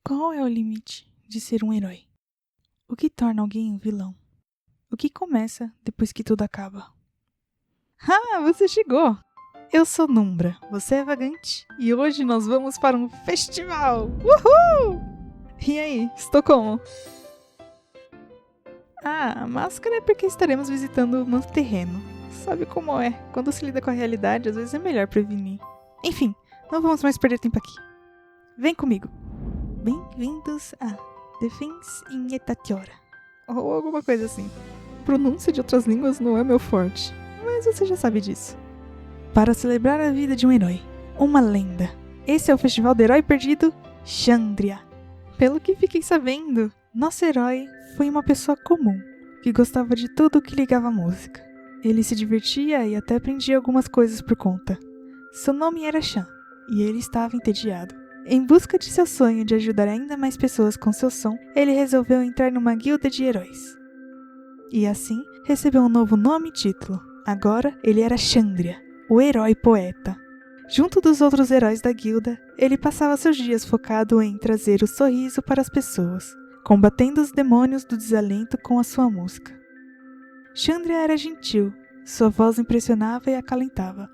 Qual é o limite de ser um herói? O que torna alguém um vilão? O que começa depois que tudo acaba? Ah, você chegou! Eu sou Numbra, você é Vagante e hoje nós vamos para um festival! Uhul! E aí, estou como? Ah, a máscara é porque estaremos visitando um novo terreno. Sabe como é? Quando se lida com a realidade, às vezes é melhor prevenir. Enfim, não vamos mais perder tempo aqui. Vem comigo! Bem-vindos a Defense in Etatiora. Ou alguma coisa assim. Pronúncia de outras línguas não é meu forte, mas você já sabe disso. Para celebrar a vida de um herói, uma lenda. Esse é o Festival do Herói Perdido, Chandria. Pelo que fiquei sabendo, nosso herói foi uma pessoa comum, que gostava de tudo que ligava à música. Ele se divertia e até aprendia algumas coisas por conta. Seu nome era Chan, e ele estava entediado. Em busca de seu sonho de ajudar ainda mais pessoas com seu som, ele resolveu entrar numa guilda de heróis. E assim, recebeu um novo nome e título. Agora, ele era Chandria, o herói poeta. Junto dos outros heróis da guilda, ele passava seus dias focado em trazer o sorriso para as pessoas, combatendo os demônios do desalento com a sua música. Chandria era gentil, sua voz impressionava e acalentava.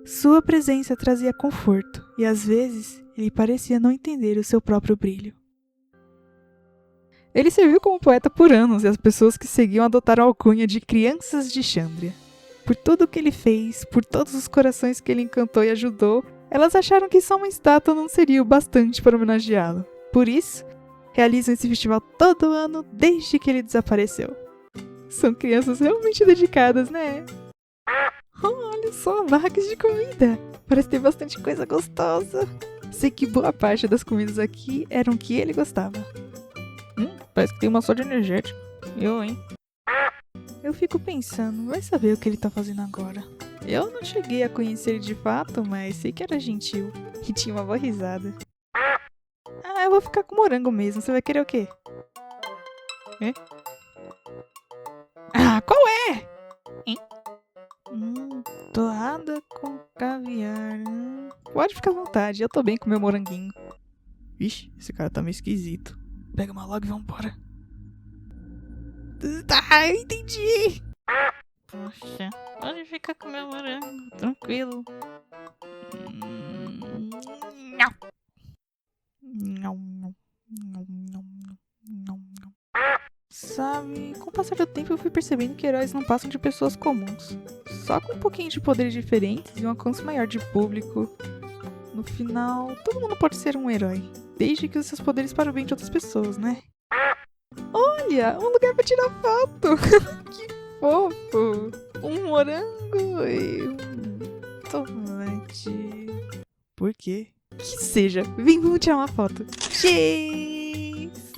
Sua presença trazia conforto, e às vezes, ele parecia não entender o seu próprio brilho. Ele serviu como poeta por anos e as pessoas que seguiam adotaram a alcunha de Crianças de Chandria. Por tudo o que ele fez, por todos os corações que ele encantou e ajudou, elas acharam que só uma estátua não seria o bastante para homenageá-lo. Por isso, realizam esse festival todo ano desde que ele desapareceu. São crianças realmente dedicadas, né? Olha só, barracas de comida! Parece ter bastante coisa gostosa. Sei que boa parte das comidas aqui eram que ele gostava. Parece que tem uma só de energético. Hein? Eu fico pensando, vai saber o que ele tá fazendo agora. Eu não cheguei a conhecer ele de fato, mas sei que era gentil. E tinha uma boa risada. Ah, eu vou ficar com morango mesmo. Você vai querer o quê? Ah, qual é? Torrada com caviar. Pode ficar à vontade, eu tô bem com meu moranguinho. Vixe, esse cara tá meio esquisito. Pega uma logo e vambora. Tá, eu entendi. Poxa, pode ficar com meu morango, tranquilo. Não. Sabe, com o passar do tempo eu fui percebendo que heróis não passam de pessoas comuns. Só com um pouquinho de poderes diferentes e um alcance maior de público. No final, todo mundo pode ser um herói, desde que use seus poderes para o bem de outras pessoas, né? Olha, um lugar pra tirar foto! Que fofo! Um morango e um tomate. Por quê? Que seja, vamos tirar uma foto. Cheers!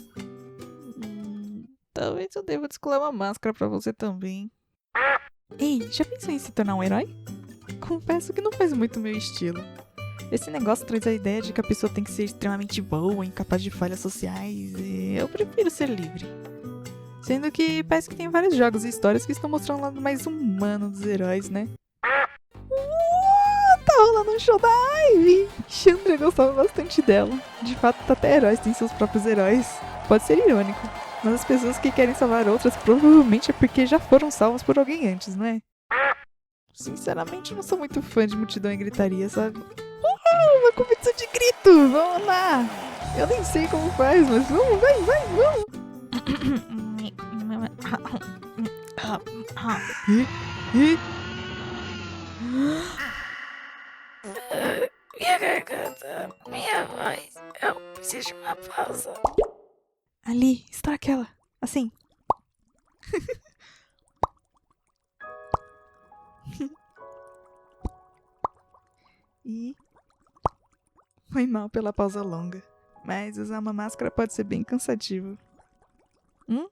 Talvez eu deva descolar uma máscara pra você também. Ei, já pensou em se tornar um herói? Confesso que não faz muito meu estilo. Esse negócio traz a ideia de que a pessoa tem que ser extremamente boa, incapaz de falhas sociais, e eu prefiro ser livre. Sendo que parece que tem vários jogos e histórias que estão mostrando o lado mais humano dos heróis, né? Tá rolando um show da Ivy! Chandria gostava bastante dela. De fato, até heróis têm seus próprios heróis. Pode ser irônico, mas as pessoas que querem salvar outras provavelmente é porque já foram salvas por alguém antes, não é? Sinceramente, eu não sou muito fã de multidão e gritaria, sabe? Uma competição de grito! Vamos lá! Eu nem sei como faz, mas vamos, vamos! Minha garganta, minha voz, eu preciso de uma pausa. Ali, está aquela, assim. E foi mal pela pausa longa, mas usar uma máscara pode ser bem cansativo. Não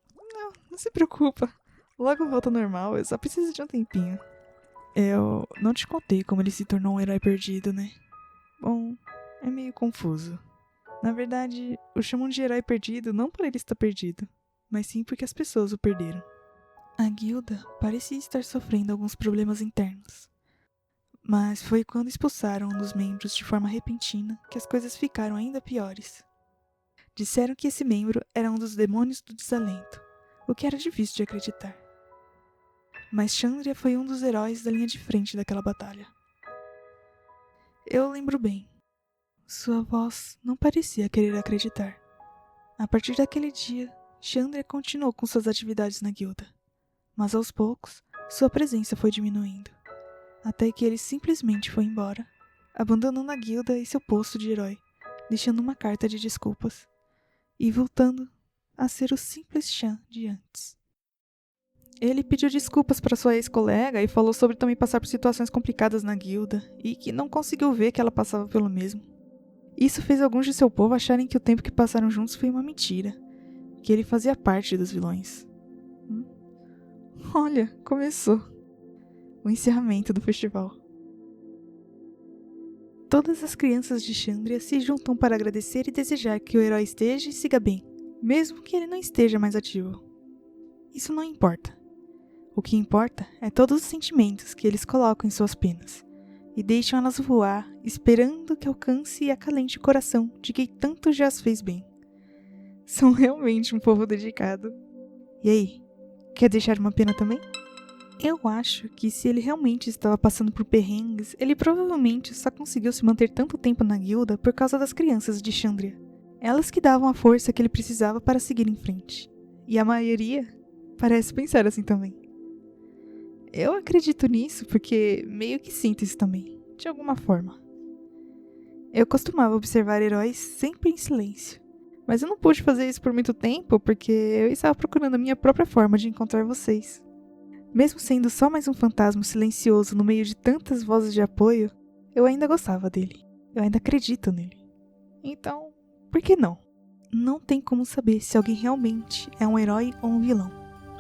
se preocupa, logo volta ao normal, eu só preciso de um tempinho. Eu não te contei como ele se tornou um herói perdido, né? Bom, é meio confuso. Na verdade, o chamam de herói perdido não por ele estar perdido, mas sim porque as pessoas o perderam. A guilda parecia estar sofrendo alguns problemas internos. Mas foi quando expulsaram um dos membros de forma repentina que as coisas ficaram ainda piores. Disseram que esse membro era um dos demônios do desalento, o que era difícil de acreditar. Mas Chandria foi um dos heróis da linha de frente daquela batalha. Eu lembro bem. Sua voz não parecia querer acreditar. A partir daquele dia, Chandria continuou com suas atividades na guilda, mas aos poucos, sua presença foi diminuindo, até que ele simplesmente foi embora, abandonando a guilda e seu posto de herói, deixando uma carta de desculpas, e voltando a ser o simples Chan de antes. Ele pediu desculpas para sua ex-colega e falou sobre também passar por situações complicadas na guilda e que não conseguiu ver que ela passava pelo mesmo. Isso fez alguns de seu povo acharem que o tempo que passaram juntos foi uma mentira, que ele fazia parte dos vilões. Olha, começou o encerramento do festival. Todas as crianças de Chandria se juntam para agradecer e desejar que o herói esteja e siga bem, mesmo que ele não esteja mais ativo. Isso não importa. O que importa é todos os sentimentos que eles colocam em suas penas e deixam elas voar, esperando que alcance e acalente o coração de quem tanto já as fez bem. São realmente um povo dedicado. E aí, quer deixar uma pena também? Eu acho que se ele realmente estava passando por perrengues, ele provavelmente só conseguiu se manter tanto tempo na guilda por causa das crianças de Chandria. Elas que davam a força que ele precisava para seguir em frente. E a maioria parece pensar assim também. Eu acredito nisso porque meio que sinto isso também, de alguma forma. Eu costumava observar heróis sempre em silêncio, mas eu não pude fazer isso por muito tempo porque eu estava procurando a minha própria forma de encontrar vocês. Mesmo sendo só mais um fantasma silencioso no meio de tantas vozes de apoio, eu ainda gostava dele. Eu ainda acredito nele. Então, por que não? Não tem como saber se alguém realmente é um herói ou um vilão.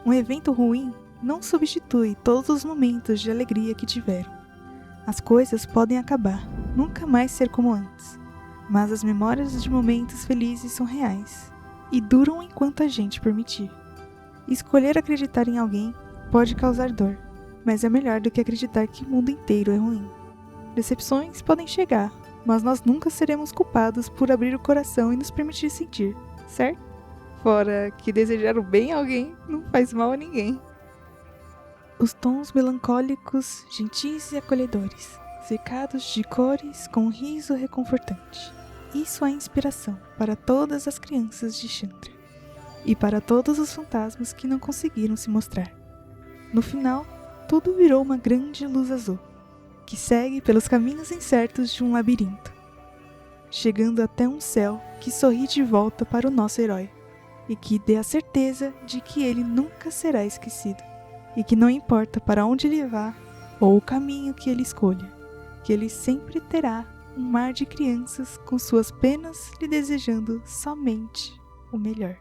Um evento ruim não substitui todos os momentos de alegria que tiveram. As coisas podem acabar, nunca mais ser como antes. Mas as memórias de momentos felizes são reais e duram enquanto a gente permitir. Escolher acreditar em alguém pode causar dor, mas é melhor do que acreditar que o mundo inteiro é ruim. Decepções podem chegar, mas nós nunca seremos culpados por abrir o coração e nos permitir sentir, certo? Fora que desejar o bem a alguém não faz mal a ninguém. Os tons melancólicos, gentis e acolhedores, cercados de cores com um riso reconfortante. Isso é inspiração para todas as crianças de Chandria e para todos os fantasmas que não conseguiram se mostrar. No final, tudo virou uma grande luz azul, que segue pelos caminhos incertos de um labirinto, chegando até um céu que sorri de volta para o nosso herói e que dê a certeza de que ele nunca será esquecido. E que não importa para onde ele vá ou o caminho que ele escolha, que ele sempre terá um mar de crianças com suas penas lhe desejando somente o melhor.